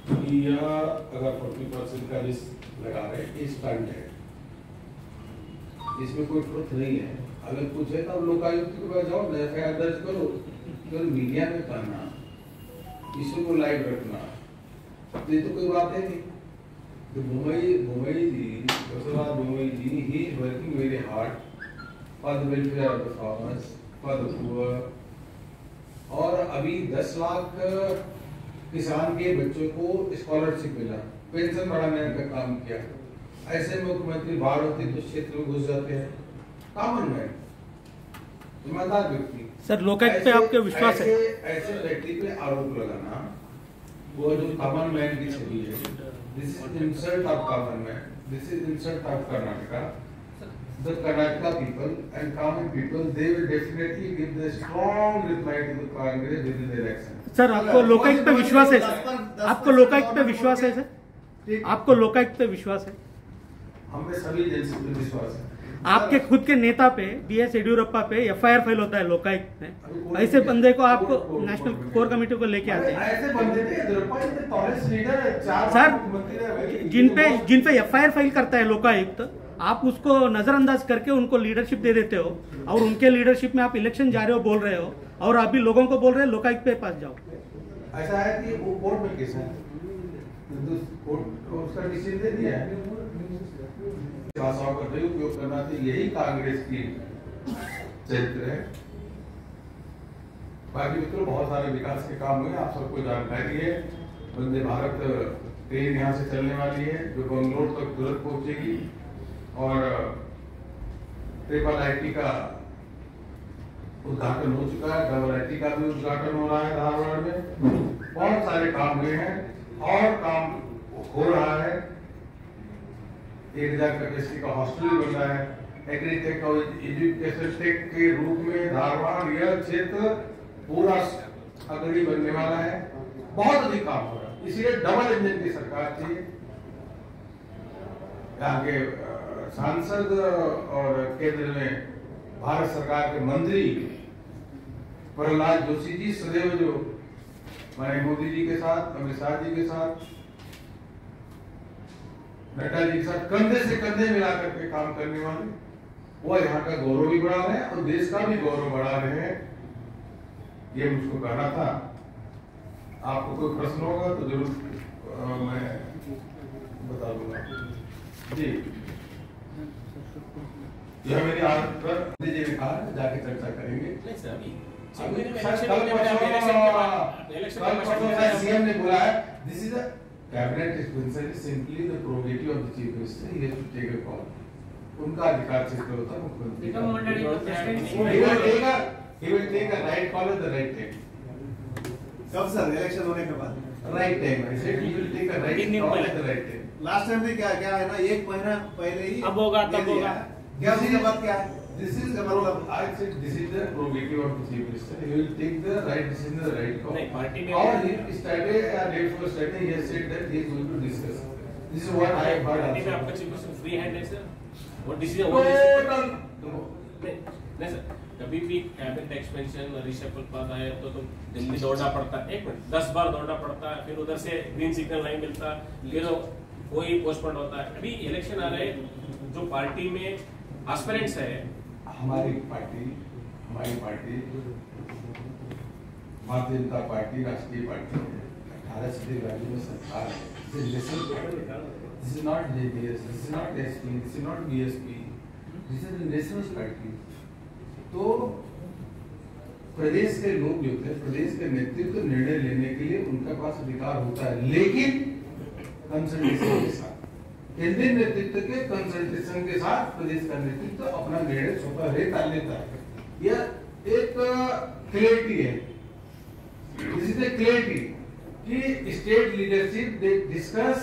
यह अगर 40% का रिस्क लगा रहे हैं, ये स्टंट है, इसमें कोई ट्रुथ नहीं है। अगर कुछ है तो अब लोकायुक्त के पास जाओ, एफआईआर दर्ज करो, केवल मीडिया में करना, इशू को लाइव रखना, ये तो कोई बात है नहीं। तो बुमई जी, he is working very hard for the welfare of the farmers, for the poor। और अभी 10 लाख किसान के बच्चों को स्कॉलरशिप मिला, पेंशन बढ़ाने का काम किया। ऐसे मुख्यमंत्री बाढ़ होती तो क्षेत्र में घुस जाते हैं, कॉमन मैन, ईमानदार व्यक्ति। सर, लोकायुक्त पे आपके विश्वास है? ऐसे व्यक्ति पे आरोप लगाना, वो जो कॉमन मैन की छवि है, this is insult of common man, this is insult of Karnataka. The Karnataka people and common people, they will definitely give the strong reply to the Congress within the election. Sir, आपको लोकायुक्त पे विश्वास है sir? आपको लोकायुक्त पे विश्वास है sir? आपको लोकायुक्त पे विश्वास है? हमें सभी एजेंसी पे विश्वास है। आपके खुद के नेता पे, बीएस येडियुरप्पा पे एफआईआर फाइल होता है लोकायुक्त में, ऐसे बंदे को आपको नेशनल कोर कमेटी को लेके आते हैं? ऐसे बंदे थे येडियुरप्पा, इतने टॉलेंस लीडर है, सर, जिन पे एफआईआर फाइल करता है लोकायुक्त, आप उसको नजरअंदाज करके उनको लीडरशिप दे देते हो, और उनके लीडरशिप में आप इलेक्शन जा रहे हो बोल रहे हो, और अभी लोगों को बोल रहे हैं लोकायुक्त पे पास जाओ। ऐसा है कि वो कोर्ट में केस है, कोर्ट उसका डिसीजन दे दिया है, भाषाओं का दुरुपयोग करना चाहिए, यही कांग्रेस की चरित्र है। बाकी मित्रों, बहुत सारे विकास के काम हुए, आप सबको जानकारी है। वंदे भारत ट्रेन यहाँ से चलने वाली है, जो बंगलोर तक तुरंत पहुंचेगी, और ट्रिपल आईटी का उद्घाटन हो चुका है, डबल आईटी का भी उद्घाटन हो रहा है धारवाड़ में। बहुत सारे काम हुए हैं और काम हो रहा है। 1000 कैपेसिटी का हॉस्टल बन रहा है, एग्रीटेक और एजुकेशन टेक के रूप में धारवाड़ यह क्षेत्र पूरा अग्रणी बनने वाला है। बहुत अधिक काम हो रहा है, इसलिए डबल इंजन की सरकार चाहिए। यहाँ के सांसद और केंद्र में भारत सरकार के मंत्री प्रहलाद जोशी जी सदैव जो हमारे मोदी जी के साथ, अमित शाह जी के साथ, नड्डा जी के साथ कंधे से कंधे मिला करके काम करने वाले, वो यहाँ का गौरव भी बढ़ा रहे हैं और देश का भी गौरव बढ़ा रहे हैं। ये मुझको कहना था। आपको कोई प्रश्न होगा तो जरूर मैं बता दूंगा जी। यह मेरी आदत पर जी ने कहा जाके चर्चा करेंगे। सीएम ने बोला है, this is a cabinet dispenser is simply the prerogative of the chief minister, he has to take a call. उनका अधिकार क्षेत्र होता है मुख्यमंत्री का, he will take a right call at the right time। कब सर, इलेक्शन होने के बाद? Right time, I said he will take a right call at the right time। Last time भी क्या है ना, 1 महीना पहले ही अब होगा तब होगा, क्या उसके बाद क्या है? This is the I said this is the prerogative of the chief minister, he will take the right decision, the right call। नहीं, पार्टी में और he started a day for starting, he has said that he is going to discuss। This is what I have heard। Party में आपका chief minister free hand है sir, वो decision नहीं sir. कभी भी कैबिनेट एक्सपेंशन रिशफल पाता है तो दिल्ली दौड़ना पड़ता है, 1 मिनट 10 बार दौड़ना पड़ता है, फिर उधर से ग्रीन सिग्नल नहीं मिलता, फिर कोई पोस्टपोन होता है। अभी इलेक्शन आ रहे हैं, जो पार्टी में एस्पिरेंट्स है, हमारी पार्टी भारतीय जनता पार्टी राष्ट्रीय पार्टी है, 18 सीटें राज्य में सरकार है। This is not JDS, this is not SP, this is not BSP, this is national party. तो प्रदेश के लोग जो थे, प्रदेश के नेतृत्व निर्णय लेने के लिए उनके पास अधिकार होता है, लेकिन कंसल्टेशन के साथ, केंद्रीय नेतृत्व के कंसल्टेशन के साथ प्रदेश का नेतृत्व अपना निर्णय स्वतः लेता है। यह एक क्लैरिटी है, दिस इज द क्लैरिटी कि state leadership they discuss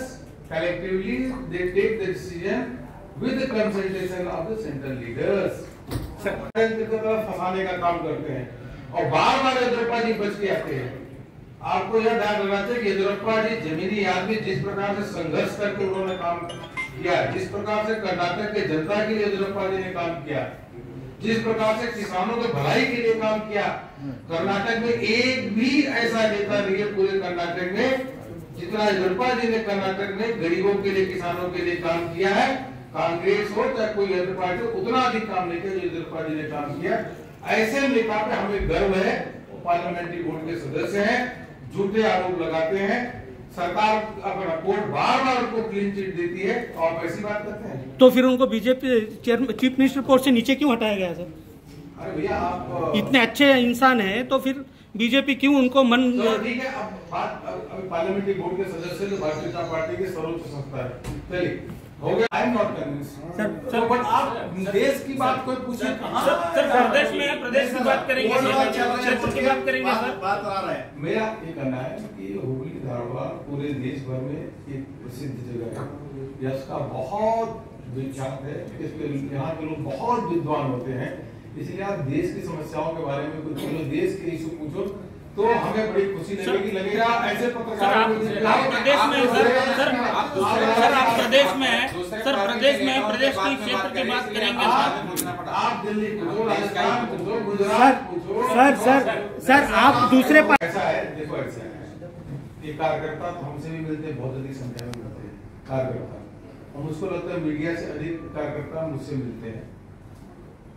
collectively, they take the decision with the consultation of the central leaders. फंसाने का काम करते हैं और बार-बार येदियुरप्पा जी बच के आते हैं। आपको यह ध्यान रखना चाहिए कि येदियुरप्पा जी जमीनी याद में जिस प्रकार से संघर्ष करके उन्होंने काम किया, जिस प्रकार से कर्नाटक के जनता के लिए येदियुरप्पा जी ने काम किया, जिस प्रकार से किसानों के भलाई के लिए काम किया, कर्नाटक में एक भी ऐसा नेता नहीं है पूरे कर्नाटक में जितना येदियुरप्पा जी ने कर्नाटक में गरीबों के लिए, किसानों के लिए काम किया है। कांग्रेस हो चाहे कोई अन्य पार्टी, उतना अधिक काम नहीं किया जो येदियुरप्पा जी ने काम किया। ऐसे नेता पे हमें गर्व है। पार्लियामेंट्री बोर्ड के सदस्य हैं, झूठे आरोप लगाते हैं, सरकार अपना कोर्ट बार बार उनको क्लीन चिट देती है और ऐसी बात करते हैं। तो फिर उनको बीजेपी चीफ मिनिस्टर पोस्ट से नीचे क्यों हटाया गया सर? अरे भैया आप इतने अच्छे इंसान हैं तो फिर बीजेपी क्यों उनको मन ठीक है। अब बात पार्लियामेंट्री बोर्ड के सदस्य तो भारतीय जनता पार्टी की सर्वोच्च संस्था है, चलिए हो गया। I am not convinced sir, but आप देश की बात कोई पूछे सर प्रदेश में, प्रदेश की बात करेंगे, क्षेत्र की बात करेंगे सर। बात आ रहा है। मेरा ये कहना है कि हुगली धारवाड़ पूरे देश भर में एक प्रसिद्ध जगह है, इसका बहुत विख्यात है, इसके यहाँ के लोग बहुत विद्वान होते हैं, इसलिए आप देश की समस्याओं के बारे में कुछ बोलो, देश के इशू पूछो तो हमें बड़ी खुशी लगेगा। ऐसे पत्रकार आप प्रदेश में सर आप प्रदेश में है सर, प्रदेश में प्रदेश की क्षेत्र की बात करेंगे आप दिल्ली पूछो, राजस्थान पूछो, गुजरात पूछो। सर आप दूसरे ऐसा है, देखो ऐसा है, ये कार्यकर्ता तो हमसे भी मिलते हैं, बहुत अधिक संख्या में मिलते हैं कार्यकर्ता, और मुझको लगता है मीडिया से अधिक कार्यकर्ता मुझसे मिलते हैं,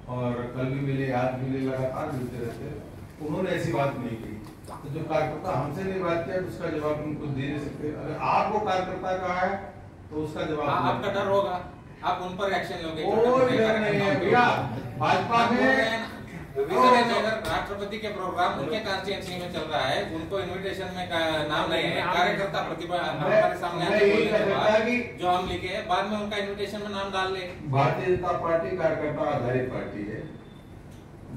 और कल भी मिले, आज भी मिले, लगातार मिलते रहते हैं। उन्होंने ऐसी बात नहीं की, तो जो कार्यकर्ता हमसे नहीं बात किया उसका जवाब हम कुछ दे नहीं सकते। अगर आपको कार्यकर्ता कहा है तो उसका जवाब आपका डर होगा, आप उन पर एक्शन लोगे। कोई डर नहीं है भैया। भाजपा में अगर राष्ट्रपति के प्रोग्राम उनके कॉन्स्टिट्यूएंसी में चल रहा है, उनको इनविटेशन में नाम नहीं है, कार्यकर्ता प्रतिभा हमारे सामने आते बोलने के बाद जो हम लिखे बाद में उनका इनविटेशन में नाम डाल ले। भारतीय जनता पार्टी कार्यकर्ता आधारित पार्टी है।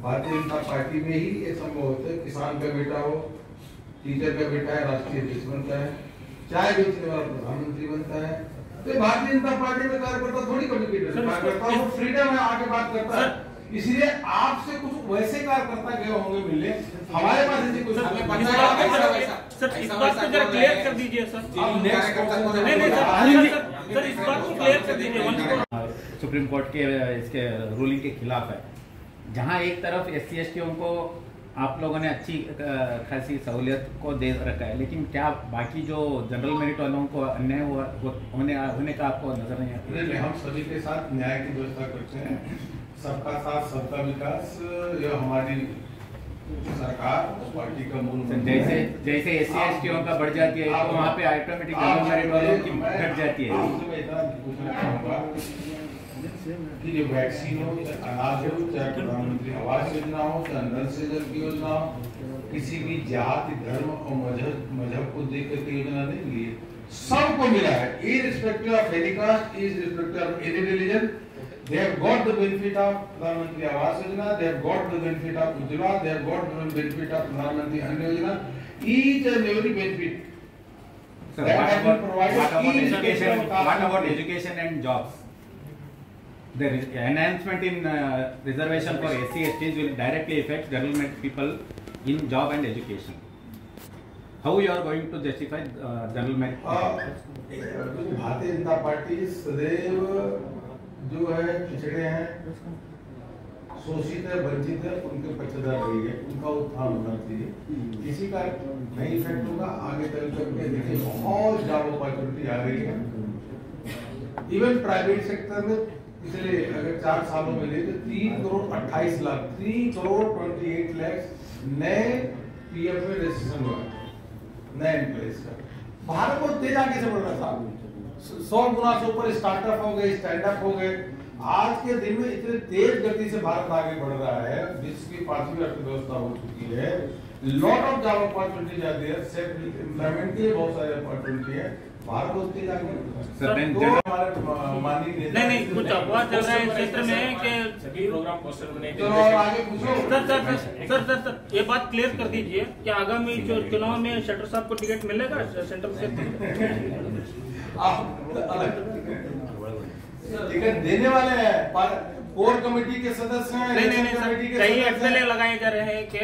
भारतीय जनता पार्टी में ही ये संभव होता है, किसान का बेटा हो, टीचर का बेटा है, राष्ट्रीय अध्यक्ष बनता है, चाय बेचने वाला प्रधानमंत्री बनता है। तो भारतीय जनता पार्टी में कार्यकर्ता थोड़ी कॉम्प्लिकेटेड है, कार्यकर्ता वो फ्रीडम है, आगे बात करता है। इसलिए आपसे कुछ वैसे कार्यकर्ता गए होंगे मिलने, हमारे पास ऐसी कुछ सर इस बात को जरा क्लियर कर दीजिए सर। सर इस बात को क्लियर कर दीजिए। सुप्रीम कोर्ट के इसके रूलिंग के खिलाफ है, जहां एक तरफ SC/ST को आप लोगों ने अच्छी खासी सहूलियत को दे रखा है, लेकिन क्या बाकी जो जनरल मेरिट वालों को अन्याय होने का आपको नजर नहीं आता? नहीं, हम सभी के साथ न्याय की व्यवस्था करते हैं, सबका साथ सबका विकास, यह हमारी सरकार पार्टी का मूल। जैसे SC/ST का बढ़ जाती है तो वहाँ पे ऑटोमेटिक जनरल मेरिट वालों की घट जाती है। आपसे मैं इतना पूछना चाहूँगा कि जो वैक्सीन हो, चाहे अनाज हो, चाहे प्रधानमंत्री आवास योजना हो, चाहे नल से जल की योजना हो, किसी भी जाति, धर्म और मजहब को देख करके योजना नहीं मिली है, सबको मिला है, irrespective of any caste, irrespective of any religion, they have got the benefit of प्रधानमंत्री Awas Yojana, they have got the benefit of Ujjwala, they have got the benefit of प्रधानमंत्री अन्य योजना, each and every benefit. So what about education and jobs? The enhancement in reservation for SC/STs will directly affect general merit people in job and education. How you are going to justify general merit? Bharatiya Janata party सदैव जो है पिछड़े हैं, शोषित है, वंचित है, उनके पक्षधर रही है, उनका उत्थान होना चाहिए। किसी का नहीं इफेक्ट होगा, आगे चल करके देखिए बहुत जॉब अपॉर्चुनिटी आ रही है। इवन प्राइवेट सेक्टर में पिछले अगर 4 सालों में ले तो 3 करोड़ 28 लाख 3 करोड़ 28 लाख नए PF में रजिस्ट्रेशन हुआ, नए एम्प्लॉइज का। भारत बहुत तेज आगे से बढ़ रहा था, 100 गुना से ऊपर स्टार्टअप हो गए, स्टैंड अप हो गए। आज के दिन में इतने तेज गति से भारत आगे बढ़ रहा है, विश्व की 5वीं अर्थव्यवस्था हो चुकी है, लॉट ऑफ जॉब अपॉर्चुनिटीज आती है, सेल्फ एम्प्लॉयमेंट के बहुत सारे अपॉर्चुनिटी है। भारत बहुत तेज आगे नहीं कुछ अफवाह चल रहा है इस क्षेत्र में कि सभी प्रोग्राम पोस्टर बने। आगे पूछो सर ये बात क्लियर कर दीजिए कि आगामी चुनाव में शेट्टर साहब को टिकट मिलेगा सेंट्रल से? टिकट देने वाले हैं, कोर कमेटी के सदस्य हैं। नहीं कई एफएलए लगाए जा रहे हैं कि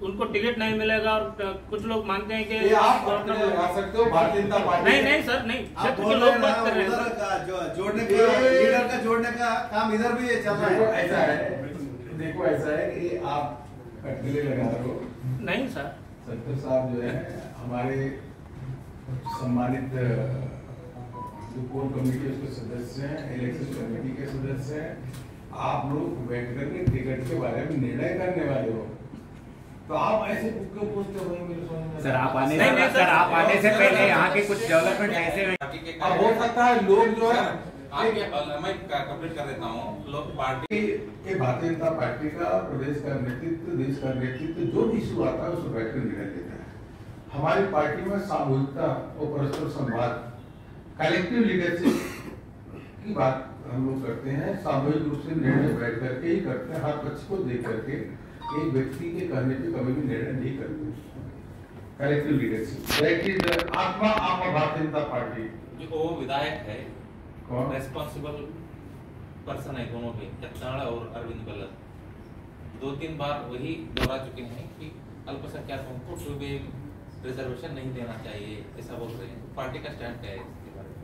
उनको टिकट नहीं मिलेगा, और कुछ लोग मानते हैं कि आप लगा सकते हो भारतीय जनता पार्टी। नहीं सर नहीं, क्षेत्र के लोग बात कर रहे हैं। जोड़ने का लीडर का जोड़ने का काम इधर भी चल रहा है। ऐसा है देखो ऐसा है कि आप कटकले लगा रहे हो। नहीं सर, सत्तर साहब जो है हमारे सम्मानित जो कोर कमेटी उसके सदस्य हैं, इलेक्शन कमेटी के सदस्य हैं। आप लोग बैठ करके टिकट के बारे में निर्णय करने वाले हो, तो आप ऐसे क्यों पूछते हो? मेरे समझ में सर आप आने से पहले यहाँ के कुछ डेवलपमेंट ऐसे अब हो सकता है लोग जो है मैं कंप्लीट कर देता हूँ। लोग पार्टी ये भारतीय जनता पार्टी का प्रदेश का नेतृत्व, देश का नेतृत्व जो भी इशू आता है उसको बैठ कर निर्णय लेता है। हमारी पार्टी में सामूहिकता और परस्पर संवाद, कलेक्टिव लीडरशिप की बात हम लोग करते हैं। सामूहिक रूप से निर्णय बैठ करके ही करते हैं, हर पक्ष को देख करके। एक व्यक्ति के कहने पे कभी भी निर्णय नहीं करते। कलेक्टिव लीडरशिप आत्मा भारतीय जनता पार्टी। वो विधायक है, कौन? रेस्पॉन्सिबल पर्सन है दोनों के, यत्नाड़ और अरविंद बल्लभ। 2-3 बार वही दोहरा चुके हैं कि अल्पसंख्यकों को रिजर्वेशन नहीं देना चाहिए, ऐसा बोल रहे हैं। पार्टी का स्टैंड क्या है इसके बारे में?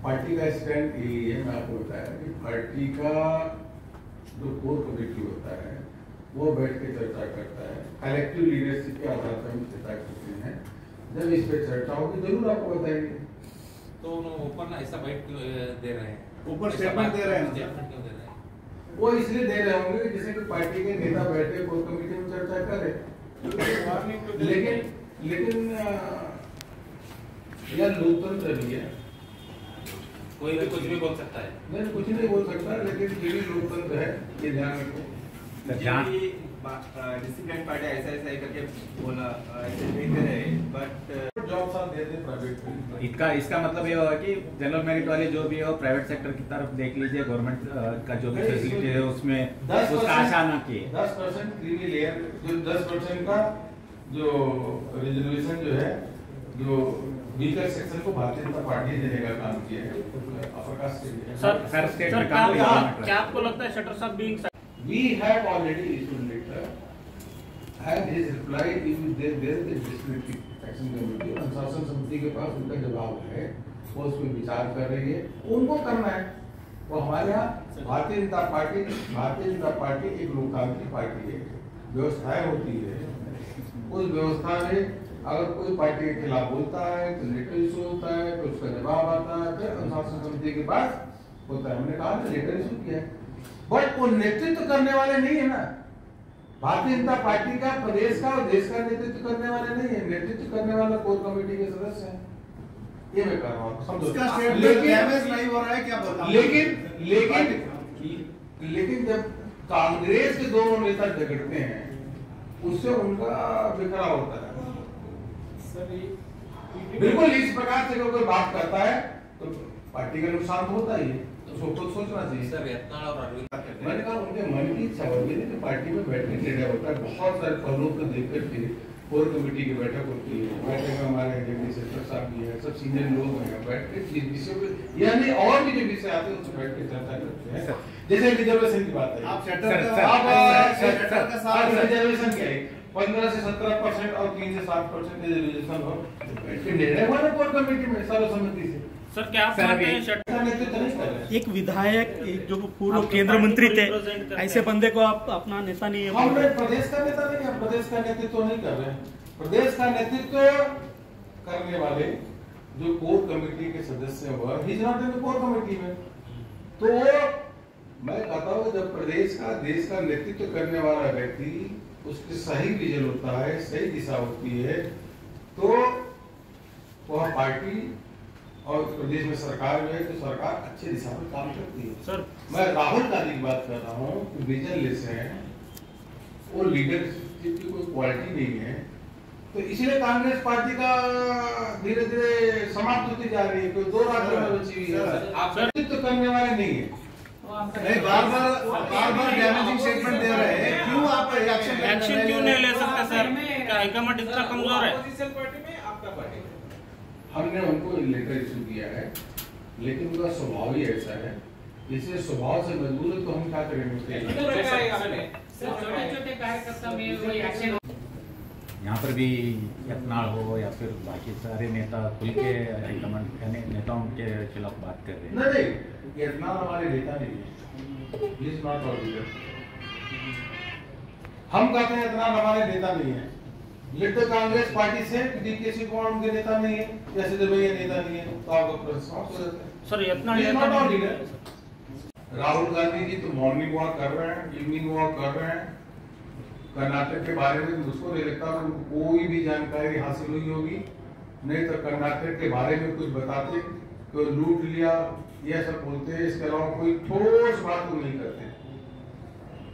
पार्टी का स्टैंड ये मैं आपको बताया कि पार्टी का जो कोर कमेटी होता है वो बैठ के चर्चा करता है। कलेक्टिव लीडरशिप के आधार पर हम चर्चा करते हैं। जब इस पे चर्चा होगी जरूर आपको बताएंगे। तो ऊपर ना ऐसा बाइट क्यों दे रहे हैं? ऊपर स्टेटमेंट दे रहे हैं। स्टेटमेंट क्यों दे रहे हैं? वो इसलिए दे रहे होंगे कि जैसे कि पार्टी के नेता बैठे कोर कमेटी में चर्चा करे। लेकिन यह लोकतंत्र भी है, कोई भी कुछ भी बोल सकता है। नहीं कुछ नहीं बोल सकता, लेकिन ये भी लोकतंत्र है, ये ध्यान रखो। डिसिप्लिन पार्टी ऐसा करके बोला, ऐसे नहीं दे रहे, बट जॉब साथ देते प्राइवेट। इसका मतलब ये होगा कि जनरल मेरिट वाले जो भी हो प्राइवेट सेक्टर की तरफ देख लीजिए। गवर्नमेंट का जो भी फैसिलिटी है उसमें उसका आशा ना किए। 10% क्रीमी लेयर, जो 10% का जो रिजर्वेशन जो है, जो वीकर सेक्शन को भारतीय जनता पार्टी देने का काम किया है। सर क्या आपको लगता है शटर साहब being We have already issued letter, and his reply is there is a disciplinary action committee, अनुशासन समिति के पास उनका जवाब है, वो उस पर विचार कर रही है, उनको करना है। वो हमारे यहाँ भारतीय जनता पार्टी एक लोकतांत्रिक पार्टी है, व्यवस्थाएं होती है। उस व्यवस्था में अगर कोई पार्टी के खिलाफ बोलता है तो लेटर इशू होता है, तो उसका जवाब आता है, फिर अनुशासन समिति के पास होता है। हमने कहा लेटर इशू किया है, बट वो नेतृत्व करने वाले नहीं है ना। भारतीय जनता पार्टी का प्रदेश का और देश का नेतृत्व करने वाले नहीं है, नेतृत्व करने वाला कोर कमेटी के सदस्य हैं। ये मैं कर रहा हूँ, समझो। नहीं हो रहा है क्या पता। लेकिन जब कांग्रेस के दोनों नेता झगड़ते हैं, उससे उनका बिखराव होता है। बिल्कुल इस प्रकार से कोई बात करता है तो पार्टी का नुकसान तो होता ही है, उसको खुद सोचना चाहिए। सर यत्नाड़ और अरविंद मैंने कहा उनके मन की इच्छा होती है कि पार्टी में बैठने निर्णय होता है। बहुत सारे पहलुओं को देख करके कोर कमेटी की बैठक होती है, बैठक में हमारे जगदीश शेट्टर साहब भी है, सब सीनियर लोग हैं, बैठ के विषय पे यानी और भी जो विषय आते हैं उससे बैठ के चर्चा करते हैं। जैसे रिजर्वेशन की बात है, आप रिजर्वेशन क्या है, 15 से 17% और 3 से 7% रिजर्वेशन हो, बैठ के निर्णय हुआ ना कोर कमेटी में सर्वसम्मति से। सर क्या आप मानते हैं नेतृत्व नहीं कर रहे? एक विधायक एक जो पूर्व केंद्र मंत्री थे, ऐसे बंदे को आप अपना नेता नहीं है? हम प्रदेश का नेता नहीं है, प्रदेश का नेतृत्व नहीं कर रहे हैं। प्रदेश का नेतृत्व करने वाले जो कोर कमेटी के सदस्य हुआ, ही is not in the core committee में। तो मैं कहता हूँ जब प्रदेश का देश का नेतृत्व करने वाला व्यक्ति, उसकी सही विजन होता है, सही दिशा होती है, तो वह पार्टी और प्रदेश में सरकार जो है तो सरकार अच्छी दिशा में काम करती है। सर मैं राहुल गांधी की बात कर रहा हूँ कि विजनलेस है, वो लीडरशिप की कोई क्वालिटी नहीं है, तो इसलिए कांग्रेस पार्टी का धीरे धीरे समाप्त होती जा रही है। कोई 2 राज्यों में बची हुई है, आप नेतृत्व करने वाले नहीं है। बार डैमेजिंग स्टेटमेंट दे रहे हैं, क्यों आप एक्शन क्यों नहीं ले सकते सर? क्या हाईकमांड इतना कमजोर है? हमने उनको लेटर इशू किया है, लेकिन उनका स्वभाव ही ऐसा है, इसलिए स्वभाव से मजबूर है तो हम क्या करेंगे? यहाँ पर भी यत्नाड़ हो या फिर बाकी सारे नेता खुल के हाईकमांड नेताओं के खिलाफ बात कर रहे हैं। नहीं, यत्नाड़ हमारे नेता नहीं है, he is not our leader. हम कहते हैं इतना हमारे नेता नहीं है, लेकिन कांग्रेस पार्टी से डीके शिवकुमार उनके नेता नहीं है, या सिद्धरमैया नेता नहीं है, तो आपका प्रश्न समाप्त हो जाता है। सर इतना राहुल गांधी जी तो मॉर्निंग वॉक कर रहे हैं, इवनिंग वॉक कर रहे हैं, कर्नाटक के बारे में मुझको नहीं लगता उनको कोई भी जानकारी हासिल हुई होगी, नहीं तो कर्नाटक के बारे में कुछ बताते, कोई लूट लिया ये सब बोलते हैं, इसके अलावा कोई ठोस बात तो नहीं करते,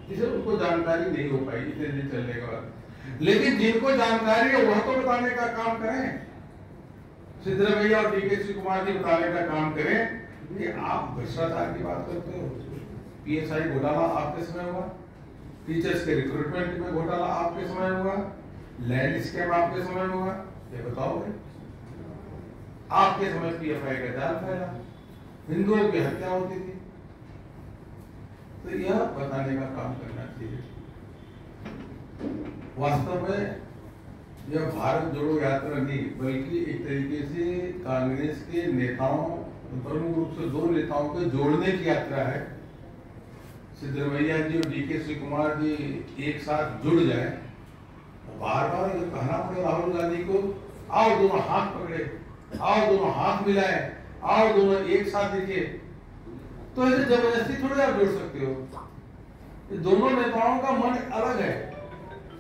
इसलिए उनको जानकारी नहीं हो पाई इतने दिन चलने के बाद। लेकिन जिनको जानकारी है वह तो बताने का काम करें, सिद्धरमैया और डीके शिवकुमार जी बताने का काम करें। ये आप भ्रष्टाचार की बात करते हो, पीएसआई घोटाला आपके समय हुआ, टीचर्स के रिक्रूटमेंट में घोटाला आपके समय हुआ, लैंड स्कैम आपके समय हुआ, ये बताओ भाई। आपके समय पीएफआई का जाल फैला, हिंदुओं की हत्या होती थी, तो यह बताने का काम करना चाहिए। वास्तव में यह भारत जोड़ो यात्रा नहीं, बल्कि एक तरीके से कांग्रेस के नेताओं, प्रमुख रूप से दो नेताओं को जोड़ने की यात्रा है। सिद्धरमैया जी और डीके शिवकुमार जी एक साथ जुड़ जाए, बार बार कहना पड़े राहुल गांधी को, आओ दोनों हाथ पकड़े, आओ दोनों हाथ मिलाए, आओ दोनों एक साथ दिखे, तो ऐसे जबरदस्ती थोड़ी आप जोड़ सकते हो। ये दोनों नेताओं का मन अलग है,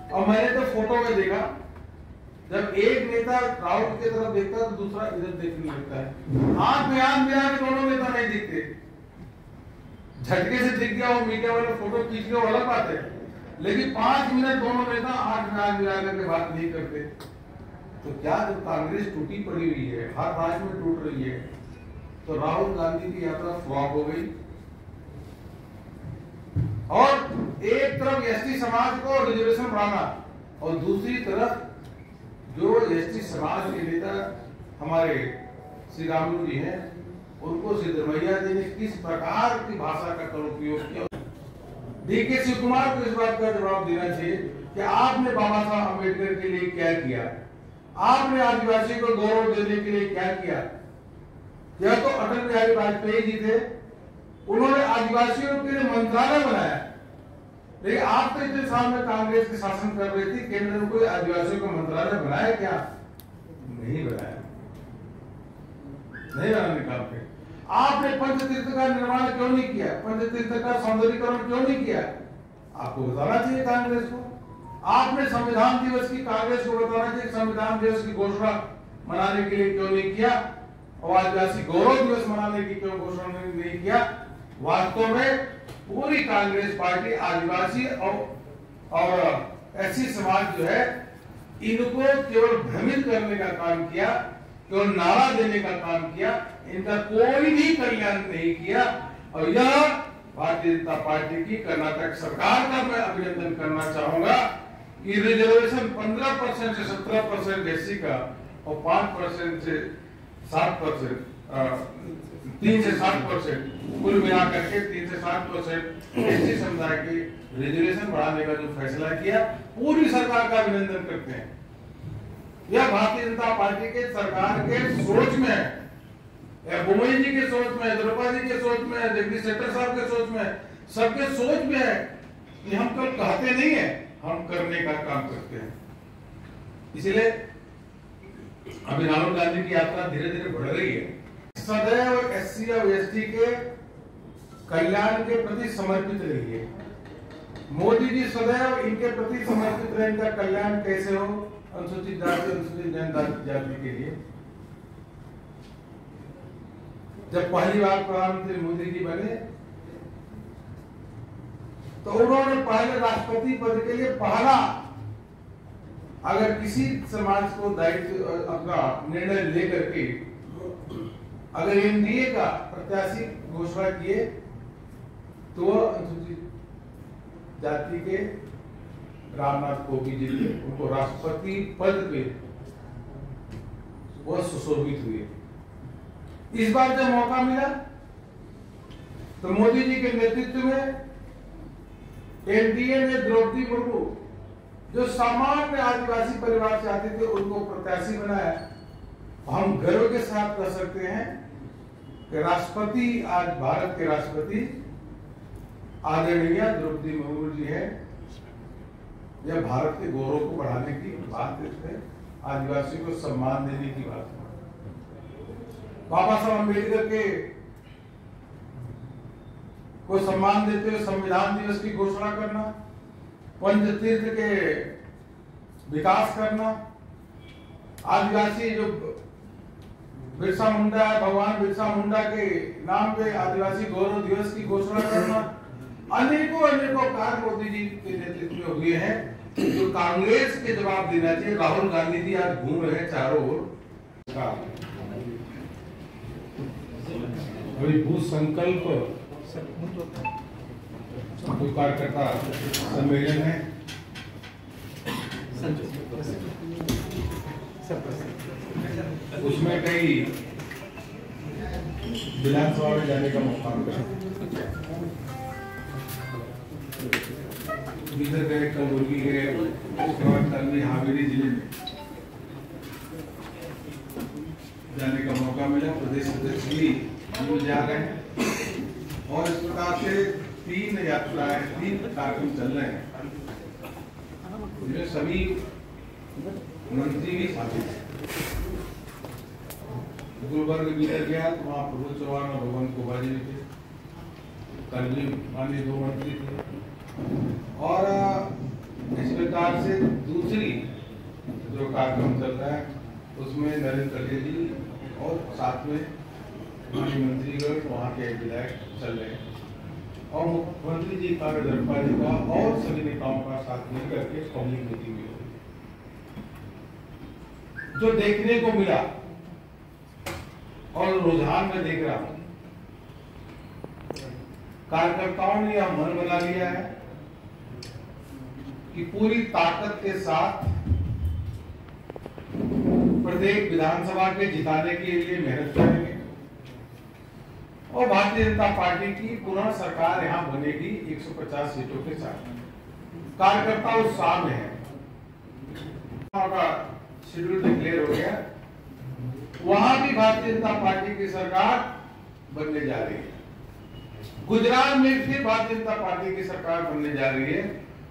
और मैंने तो फोटो में देखा, जब एक नेता राहुल की तरफ देखता है तो दूसरा इधर देखने लगता है, आंख में आंख मिला के दोनों नेता नहीं दिखते, झटके से दिख गया वो मीडिया वाले फोटो खींच के अलग बात है, लेकिन 5 मिनट दोनों नेता आंख में आंख मिला करके बात नहीं करते। तो क्या जब कांग्रेस टूटी पड़ी हुई है, हर राज्य में टूट रही है, तो राहुल गांधी की यात्रा फ्लॉप हो गई। और एक तरफ एसटी समाज को रिजर्वेशन बढ़ाना, और दूसरी तरफ जो एसटी समाज के नेता हमारे श्री रामुलू जी हैं, उनको सिद्धरमैया जी ने किस प्रकार की भाषा का उपयोग किया। डीके शिवकुमार को इस बात का जवाब देना चाहिए कि आपने बाबा साहब अम्बेडकर के लिए क्या किया, आपने आदिवासी को गौरव देने के लिए क्या किया। यह तो अटल बिहारी वाजपेयी जी थे, उन्होंने आदिवासियों के लिए मंत्रालय बनाया, लेकिन आप तो इतने साल में कांग्रेस के शासन कर रही थी, केंद्र में कोई आदिवासियों का मंत्रालय बनाया क्या? नहीं बनाया, नहीं बनाने का आपने। आपने पंचतीर्थ का निर्माण क्यों नहीं किया, पंचतीर्थ का सौंदर्यीकरण क्यों नहीं किया? आपको बताना चाहिए कांग्रेस को। आपने संविधान दिवस की, कांग्रेस को बताना चाहिए संविधान दिवस की घोषणा मनाने के लिए क्यों नहीं किया, और आदिवासी गौरव दिवस मनाने की क्यों घोषणा नहीं किया। वास्तव में पूरी कांग्रेस पार्टी आदिवासी और एससी समाज जो है, इनको केवल भ्रमित करने का काम किया, केवल नारा देने का काम किया, इनका कोई भी कल्याण नहीं किया। और यह भारतीय जनता पार्टी की कर्नाटक सरकार का मैं अभिनंदन करना चाहूंगा कि रिजर्वेशन 15% से 17% एससी का और 5% से 7%, 3 से 7%, कुल मिलाकर के 3 से 7% एससी समुदाय की रिजर्वेशन बढ़ाने का जो फैसला किया, पूरी सरकार का अभिनंदन करते हैं। यह भारतीय जनता पार्टी के सरकार के सोच में है, बोमई जी के सोच में, द्रौपदी जी के सोच में, जगदीश शेट्टर साहब के सोच में, सबके सोच में है कि हम कल कहते नहीं है, हम करने का काम करते हैं। इसलिए अभी राहुल गांधी की यात्रा धीरे धीरे बढ़ रही है। सदैव एससी और एसटी के कल्याण के प्रति समर्पित रही है। मोदी जी सदैव इनके प्रति समर्पित रहे, इनका कल्याण कैसे हो, अनुसूचित जाति, अनुसूचित जनजाति के लिए। जब पहली बार प्रधानमंत्री मोदी जी बने तो उन्होंने पहले राष्ट्रपति पद के लिए पहला, अगर किसी समाज को दायित्व अपना निर्णय लेकर के अगर एनडीए का प्रत्याशी घोषणा किए तो वह अनुसूचित जाति के रामनाथ कोविंद जी थे, उनको राष्ट्रपति पद पे वह सुशोभित हुए। इस बार जब मौका मिला तो मोदी जी के नेतृत्व में एनडीए ने द्रौपदी मुर्मू, जो सामान्य आदिवासी परिवार से आते थे, उनको प्रत्याशी बनाया। हम गर्व के साथ कह सकते हैं कि राष्ट्रपति, आज भारत के राष्ट्रपति आदरणीय द्रौपदी मुर्मू जी है, यह भारत के गौरव को बढ़ाने की बात है, आदिवासी को सम्मान देने की बात है। बाबा साहब अम्बेडकर के को सम्मान देते हुए संविधान दिवस की घोषणा करना, पंचतीर्थ के विकास करना, आदिवासी जो बिरसा मुंडा है, भगवान बिरसा मुंडा के नाम पे आदिवासी गौरव दिवस की घोषणा करना, अनेकों कार्य मोदी जी के नेतृत्व में हुए हैं जो कांग्रेस के जवाब देना चाहिए। राहुल गांधी जी आज घूम रहे हैं चारों ओर। अभी भू संकल्प कार्यकर्ता सम्मेलन है, उसमें कई विधानसभा में जाने का मौका मिला। इधर गए, कलबुर्गी गए, उसके बाद कल भी हावेरी जिले में जाने का मौका मिला। प्रदेश अध्यक्ष भी जा रहे हैं और इस प्रकार से 3 यात्राएं, 3 कार्यक्रम चल रहे हैं, जिसमें सभी मंत्री भी शामिल हैं। गुलबर्ग भीतर गया तो वहाँ प्रभु चौहान और भगवान कोबाजी थे, कल भी माननीय 2 मंत्री थे। और इस प्रकार से दूसरी जो कार्यक्रम चल रहा है उसमें नरेंद्र कलिया जी और साथ में माननीय मंत्रीगण, वहाँ के विधायक चल रहे हैं और मुख्यमंत्री जी का, गडकरी जी का और सभी नेताओं का साथ मिलकर के पब्लिक मीटिंग भी हुई। जो देखने को मिला और रुझान में देख रहा हूं, कार्यकर्ताओं ने यह मन बना लिया है कि पूरी ताकत के साथ प्रत्येक विधानसभा के जिताने के लिए मेहनत करेंगे और भारतीय जनता पार्टी की पुनः सरकार यहां बनेगी 150 सीटों के साथ। कार्यकर्ता उत्साह में है, शेड्यूल डिक्लेयर हो गया, वहां भी भारतीय जनता पार्टी की सरकार बनने जा रही है। गुजरात में फिर भारतीय जनता पार्टी की सरकार बनने जा रही है।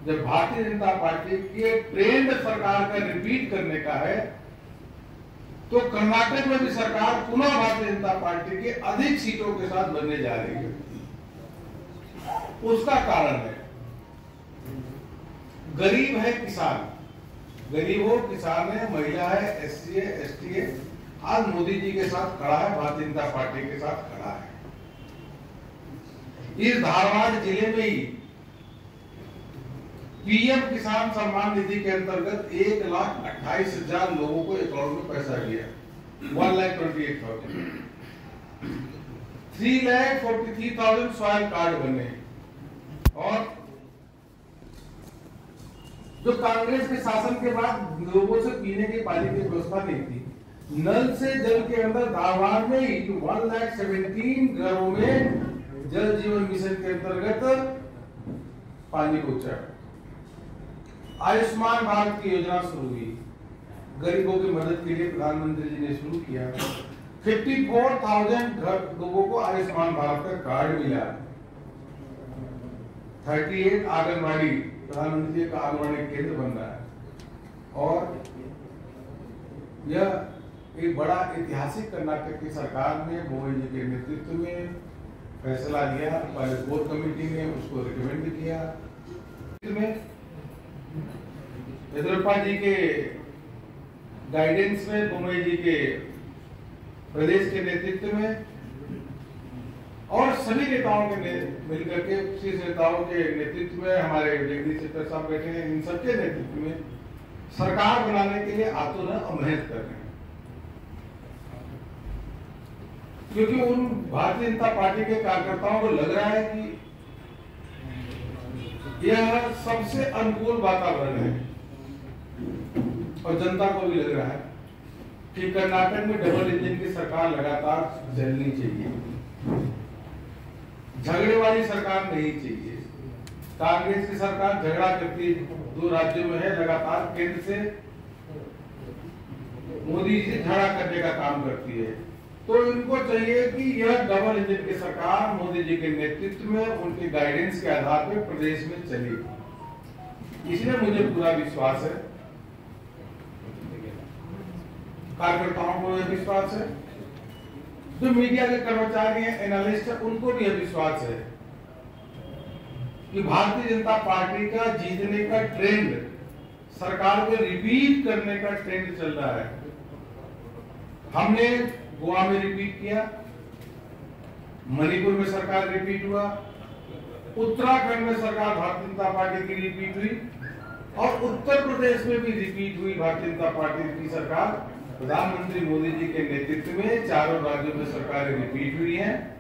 जब भारतीय जनता पार्टी की ट्रेंड सरकार का रिपीट करने का है तो कर्नाटक में भी सरकार पुनः भारतीय जनता पार्टी के अधिक सीटों के साथ बनने जा रही है। उसका कारण है गरीब है किसान, गरीब हो, किसान है, महिला है, SC है, ST है, आज मोदी जी के साथ खड़ा है, भारतीय जनता पार्टी के साथ खड़ा है। इस धारवाड़ जिले में ही PM किसान सम्मान निधि के अंतर्गत 1,28,000 लोगों को अकाउंट में पैसा दिया, 1,28,000। 3,43,000 सॉइल कार्ड बने और जो कांग्रेस के शासन के बाद लोगों से पीने के पानी की व्यवस्था नहीं थी, नल से जल के अंदर धारवाड़ में ही 1,17 घरों में जल जीवन मिशन के अंतर्गत पानी पहुंचा। आयुष्मान भारत की योजना शुरू हुई, गरीबों की मदद के लिए प्रधानमंत्री जी ने शुरू किया। 54,000 लोगों को आयुष्मान भारत का कार्ड मिला। 38 आंगनबाड़ी, प्रधानमंत्री का आंगनबाड़ी केंद्र बन रहा है और यह एक बड़ा ऐतिहासिक कर्नाटक की सरकार ने बोवे जी के नेतृत्व में फैसला लिया। पहले कोर कमेटी ने उसको रिकमेंड किया, येदियुरप्पा जी के गाइडेंस में, बोवे जी के प्रदेश के नेतृत्व में और सभी नेताओं के मिलकर के, शीर्ष नेताओं के नेतृत्व में, हमारे जगदीश शेट्टर साहब बैठे हैं, इन सबके नेतृत्व में सरकार बनाने के लिए आतुरता और मेहनत कर रहे हैं। क्योंकि उन भारतीय जनता पार्टी के कार्यकर्ताओं को लग रहा है कि यह सबसे अनुकूल वातावरण है और जनता को भी लग रहा है कि कर्नाटक में डबल इंजन की सरकार लगातार चलनी चाहिए, झगड़े वाली सरकार नहीं चाहिए। कांग्रेस की सरकार झगड़ा करती 2 राज्यों में है, लगातार केंद्र से मोदी जी से झगड़ा करने का काम करती है। तो इनको चाहिए कि यह डबल इंजन की सरकार मोदी जी के नेतृत्व में उनके गाइडेंस के आधार पर प्रदेश में चली। इसलिए मुझे पूरा विश्वास है, कार्यकर्ताओं को यह विश्वास है, जो मीडिया के कर्मचारी हैं, एनालिस्ट हैं, उनको भी यह विश्वास है कि भारतीय जनता पार्टी का जीतने का ट्रेंड, सरकार को रिपीट करने का ट्रेंड चल रहा है। हमने गोवा में रिपीट किया, मणिपुर में सरकार रिपीट हुआ, उत्तराखंड में सरकार भारतीय जनता पार्टी की रिपीट हुई और उत्तर प्रदेश में भी रिपीट हुई भारतीय जनता पार्टी की सरकार। प्रधानमंत्री मोदी जी के नेतृत्व में चारों राज्यों में सरकारें रिपीट हुई हैं।